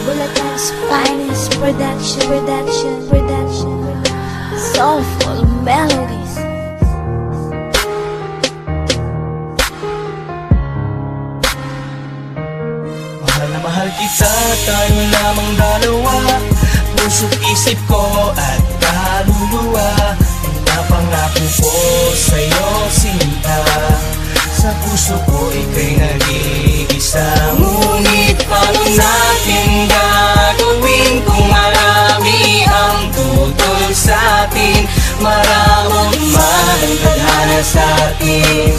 Bulacan's finest production, soulful melodies. Mahal na mahal kita, tayo lamang dalawa. Puso't isip ko at kaluluwa, pinapangako ko sa'yo sinta. Sa puso ko ika'y nag-iisa. Ngunit paano natin gagawin kung marami ang tutol sa'tin? Maramot man ang tadhana sa'tin,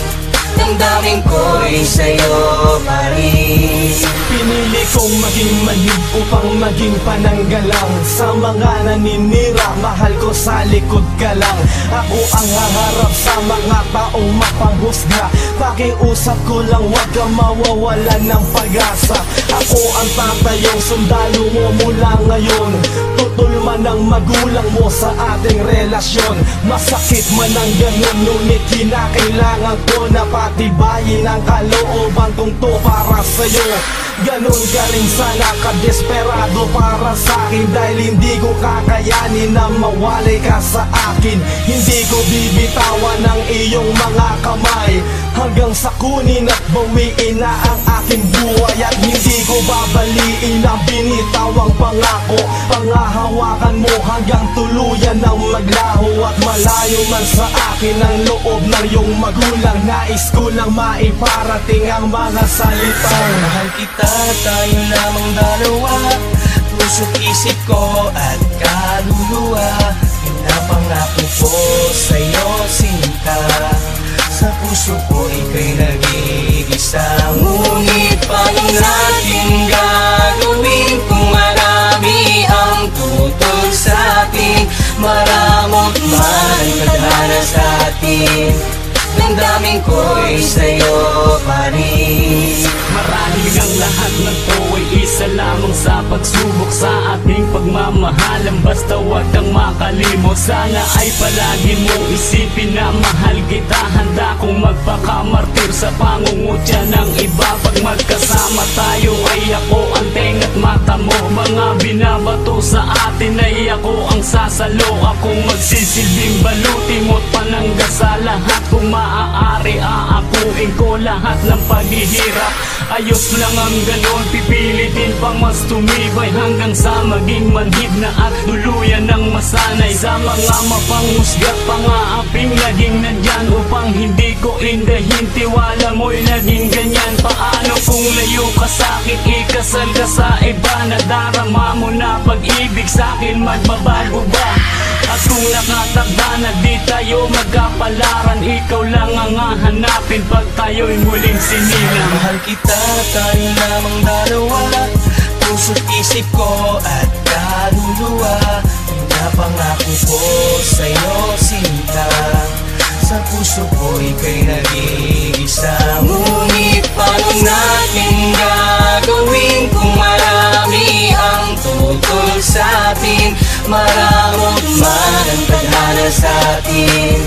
damdamin ko'y sa'yo pa rin. Pinili kong maging manhid upang maging pananggalang sa mga naninira, mahal ko sa likod ka lang. Ako ang haharap sa mga taong mapanghusga. Pakiusap ko lang, wag kang mawawalan ng pag-asa. Ako ang tatayong sundalo mo mula ngayon. Tutol man ang magulang mo sa ating relasyon. Masakit man ang ganun, ngunit kinakailangan ko na patibayin ang kalooban kong to para sa'yo. Ganon ka rin sana kadesperado para sa'kin, dahil hindi ko kakayanin na mawalay ka sa akin. Hindi ko bibitawan ang iyong mga kamay hanggang sa kunin at bawiin na ang aking buhay. At hindi ko babaliin ang binitawang pangako. Pangahawakan mo hanggang tuluyan ng maglaho. At malayo man sa akin ang loob ng iyong magulang, nais ko lang maiparating ang mga salitang mahal kita, tayo lamang dalawa. Puso't isip ko at kaluluwa, pinapangako ko sa'yo sinta. Sa puso ko ika'y nag-iisa. Ngunit paano natin gagawin kung marami ang tutol sa'tin? Maramot man ang tadhana sa'tin, damdamin ko'y sa'yo pa rin. Marahil ang lahat ng to ay isa lamang sa pagsubok sa ating pagmamahalan. Basta huwag kang makalimot, sana ay palagi mong isipin na mahal kita. Handa kong magpakamartir sa pangungutya ng iba. Pag magkasama tayo ay ako ang tenga't mata mo. Mga binabato sa atin ay ako ang sasalo. Akong magsisilbing baluti mo't panangga sa lahat. Kung maaari aakuin ko lahat ng paghihirap. Ayos lang ang ganon, pipilitin pang mas tumibay hanggang sa maging manhid na at tuluyan ng masanay. Sa mga mapanghusga't pangaaping laging nandyan upang hindi ko indahin. Tiwala mo'y naging ganyan. Paano kung layo ka sa'kin, ikasal ka sa iba? Nadarama mo na pag-ibig sa'kin, magbabago ba? At kung nakatakda na di tayo magkapalaran, ikaw lang ang hahanapin pag tayo'y muling sinilang. Mahal kita, tayo lamang dalawa. Puso't isip ko at kaluluwa, pinapangako ko sa'yo sinta. Sa puso ko ika'y nag-iisa. Ngunit paano natin gagawin kung marami ang tutol sa'tin? Maramot man ang tadhana sa'tin,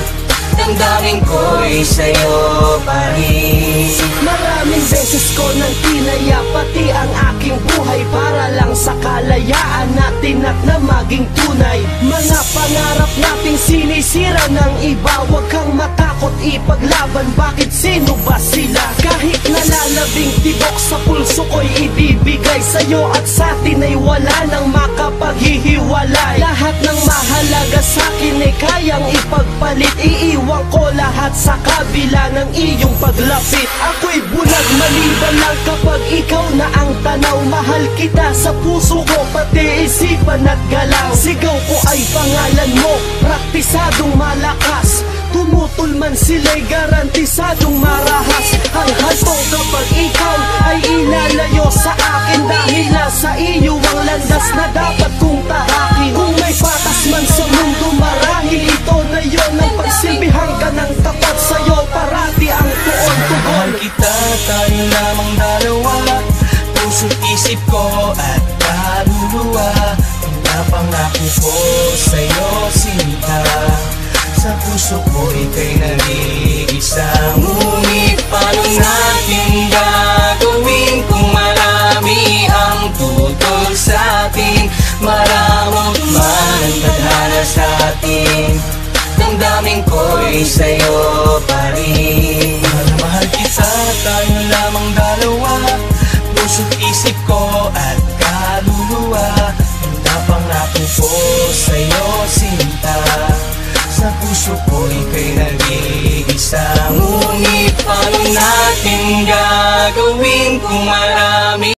damdamin ko'y sa'yo pa rin. Maraming beses ko nang tinaya pati ang aking buhay para lang sa kalayaan natin at na maging tunay. Mga pangarap nating sinisira ng iba, huwag kang matakot ipaglaban. Bakit sino ba sila? Kahit nalalabing tibok sa pulso ko'y ibibigay sa'yo, at sa'tin ay wala nang makapaghihiwalay. Lahat ng mahalaga sa'kin ay kayang ipagpalit. Iiwan ko lahat sa kabila ng iyong paglapit. Ako'y bulag maliban lang kapag ikaw na ang tanaw. Mahal kita sa puso ko, pati isipan at galaw. Sigaw ko ay pangalan mo, praktisadong malakas. Tumutol man sila'y garantisadong marahas. Ang halto kapag ikaw ay ilalayo sa akin, dahil nasa iyo ang landas na dapat kong tahakin. Kung may patas man sa mundo, marahil ito na yon ang pagsilbihan ka ng tapat. Sa'yo parati ang tuon-tugon. Mahal kita, tayo lamang dalawa. Puso't isip ko at kaluluwa, pinapangako ko sa'yo sinta. Sa puso ko ika'y nag-iisa. Ngunit paano natin gagawin kung marami ang tutol sa sa atin, damdamin ko'y sa'yo pa rin. Mahal na mahal kita, tayo lamang dalawa, puso't isip ko at kaluluwa. Handa pang ako po sa'yo sinta, sa puso ko ika'y nag-iisa. Ngunit paano natin gagawin kung marami